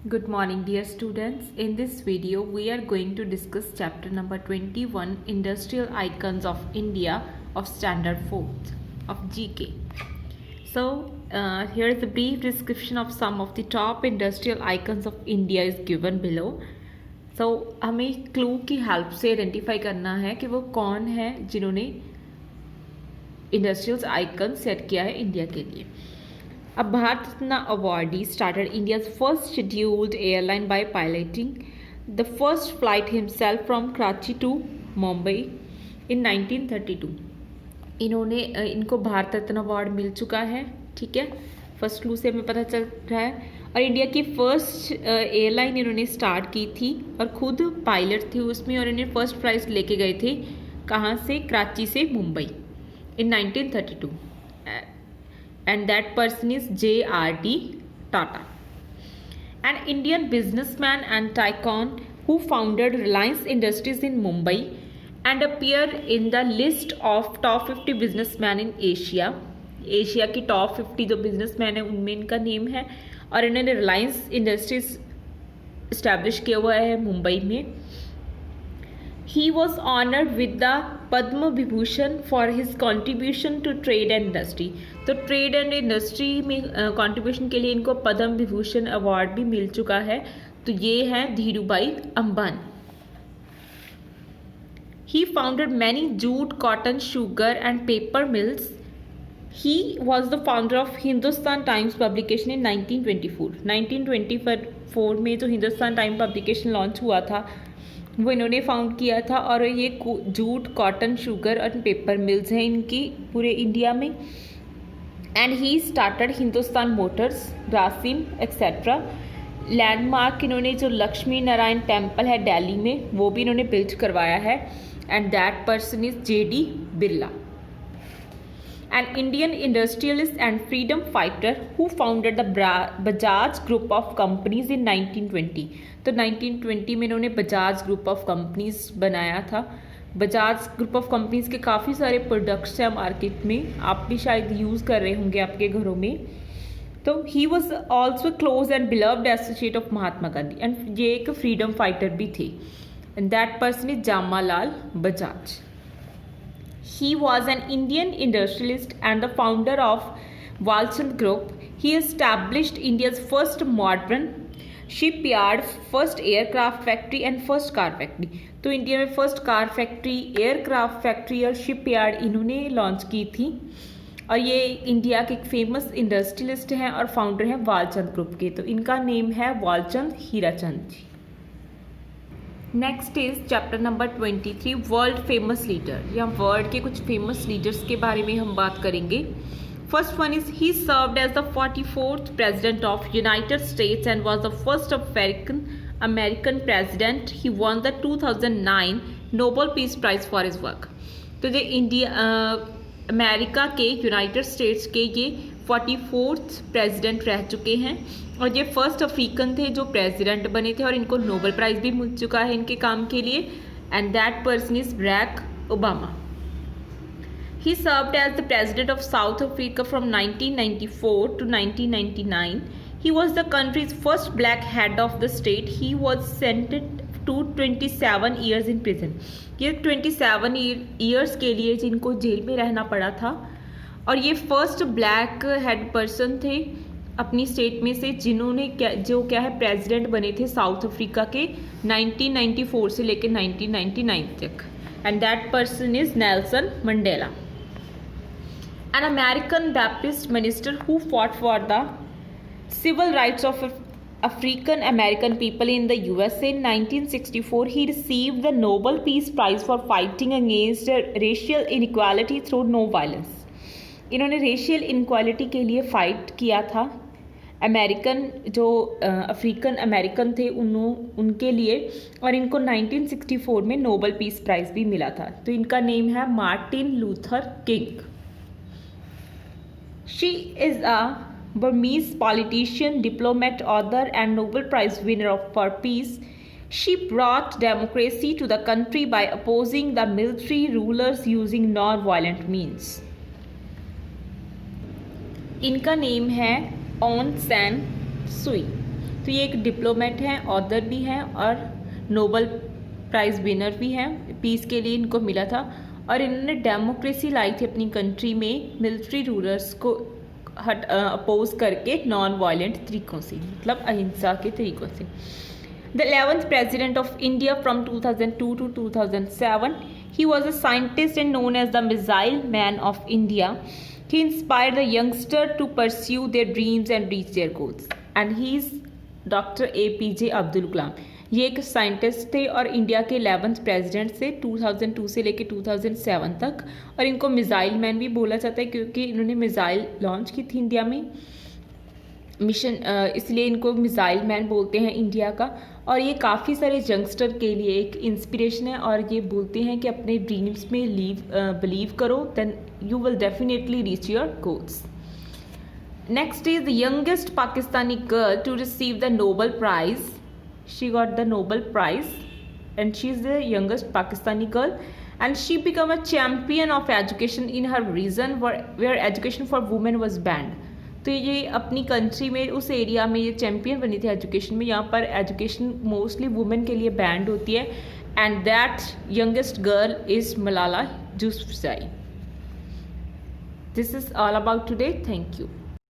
Good morning, dear students. In this video, we are going to discuss chapter number 21, Industrial Icons of India of Standard 4th of GK. So, here is a brief description of some of the top industrial icons of India is given below. So, हमें clue की help से identify करना है कि वो कौन है जिन्होंने इंडस्ट्रियल आइकन सेट किया है इंडिया के लिए. A Bharat awardee started India's first scheduled airline by piloting the first flight himself from Karachi to Mumbai in 1932. इनको भारत रत्न अवार्ड मिल चुका है. ठीक है, फर्स्ट क्लू से हमें पता चल रहा है. और इंडिया की फर्स्ट एयरलाइन इन्होंने स्टार्ट की थी और खुद पायलट थे उसमें, और इन्हें फर्स्ट फ्लाइट लेके गए थे कहाँ से, कराची से Mumbai in 1932. And that person is J.R.D. Tata, an Indian businessman and tycoon who founded Reliance Industries in Mumbai and appeared in the list of top 50 businessmen in Asia. Asia की top 50 जो businessman है उनमें इनका name है, और इन्होंने Reliance industries establish किया हुआ है मुंबई में. He was honored with the Padma Vibhushan for his contribution to trade and industry. तो ट्रेड एंड इंडस्ट्री में कंट्रीब्यूशन के लिए इनको पद्म विभूषण अवार्ड भी मिल चुका है. तो ये है Dhirubhai Ambani. He founded many jute, cotton, sugar and paper mills. He was the founder of Hindustan Times publication in 1924. 1924 में जो हिंदुस्तान टाइम पब्लिकेशन लॉन्च हुआ था वो इन्होंने फाउंड किया था. और ये जूट, कॉटन, शुगर और पेपर मिल्स हैं इनकी पूरे इंडिया में. And he started Hindustan Motors, Grasim etcetera. Landmark इन्होंने जो लक्ष्मी नारायण टेम्पल है दिल्ली में वो भी इन्होंने बिल्ड करवाया है. And that person is J.D. Birla, an Indian industrialist and freedom fighter who founded the Bajaj Group of Companies in 1920. तो 1920 में इन्होंने बजाज ग्रुप ऑफ कंपनीज बनाया था. बजाज ग्रुप ऑफ कंपनीज के काफ़ी सारे प्रोडक्ट्स हैं मार्केट में, आप भी शायद यूज़ कर रहे होंगे आपके घरों में. तो he was also close and beloved associate of Mahatma Gandhi, and ये एक फ्रीडम फाइटर भी थे. And that person is Jamnalal Bajaj. He was an Indian industrialist and the founder of Walchand Group. He established India's first modern shipyard, first aircraft factory and first car factory. तो India में first car factory, aircraft factory और shipyard इन्होंने launch की थी. और ये India के एक फेमस इंडस्ट्रियलिस्ट हैं और फाउंडर हैं वालचंद ग्रुप के. तो इनका नेम है Walchand Hirachand ji. Next is chapter number 23, world famous leader, या वर्ल्ड के कुछ फेमस लीडर्स के बारे में हम बात करेंगे. First one is he served as the 44th president of United States and was the first American president. He won the 2009 Nobel peace prize for his work. तो जो अमेरिका के, यूनाइटेड स्टेट्स के ये 44th प्रेसिडेंट रह चुके हैं, और ये फर्स्ट अफ्रीकन थे जो प्रेसिडेंट बने थे, और इनको नोबेल प्राइज़ भी मिल चुका है इनके काम के लिए. And that person is Barack Obama. He served as the president of South Africa from 1994 to 1999. He was the country's first black head of the state. He was sentenced to 27 years in prison. ये 27 years के लिए जिनको jail में रहना पड़ा था. और ये फर्स्ट ब्लैक हेड पर्सन थे अपनी स्टेट में से जिन्होंने क्या है प्रेसिडेंट बने थे साउथ अफ्रीका के 1994 से लेकर 1999 तक. And that person is Nelson Mandela, an American Baptist minister who fought for the civil rights of African American people in the USA. In 1964, he received the Nobel Peace Prize for fighting against racial inequality through no violence. इन्होंने racial inequality के लिए fight किया था. American जो African American थे उनके लिए, और इनको 1964 में नोबेल पीस प्राइज़ भी मिला था. तो इनका नेम है Martin Luther king. She is a Burmese politician, diplomat, author and Nobel Prize winner for peace. She brought democracy to the country by opposing the military rulers using non-violent means. इनका name है on San सुई. तो ये एक diplomat हैं, author भी हैं और नोबल प्राइज़ विनर भी हैं। पीस के लिए इनको मिला था और इन्होंने डेमोक्रेसी लाई थी अपनी कंट्री में, मिलिट्री रूलर्स को अपोज करके नॉन वायलेंट तरीक़ों से, मतलब अहिंसा के तरीक़ों से। The 11th President of India from 2002 to 2007. He was a scientist and known as the Missile Man of India. He inspired the youngster to pursue their dreams and reach their goals. And he is Dr. APJ Abdul Kalam. ये एक scientist थे और India के 11th president से 2002 से लेकर 2007 तक, और इनको मिज़ाइल मैन भी बोला जाता है क्योंकि इन्होंने मिज़ाइल लॉन्च की थी इंडिया में मिशन, इसलिए इनको मिज़ाइल मैन बोलते हैं इंडिया का। और ये काफ़ी सारे यंगस्टर के लिए एक इंस्पिरेशन है और ये बोलते हैं कि अपने ड्रीम्स में बिलीव करो, then you will definitely reach your goals. Next is the youngest Pakistani girl to receive the Nobel prize. She got the Nobel prize and she is the youngest Pakistani girl and she became a champion of education in her region where education for women was banned. तो ये अपनी country में उस area में ये champion बनी थी education में, यहाँ पर एजुकेशन मोस्टली वुमेन के लिए बैंड होती है। And that youngest girl is Malala Yousafzai. This is all about today. Thank you.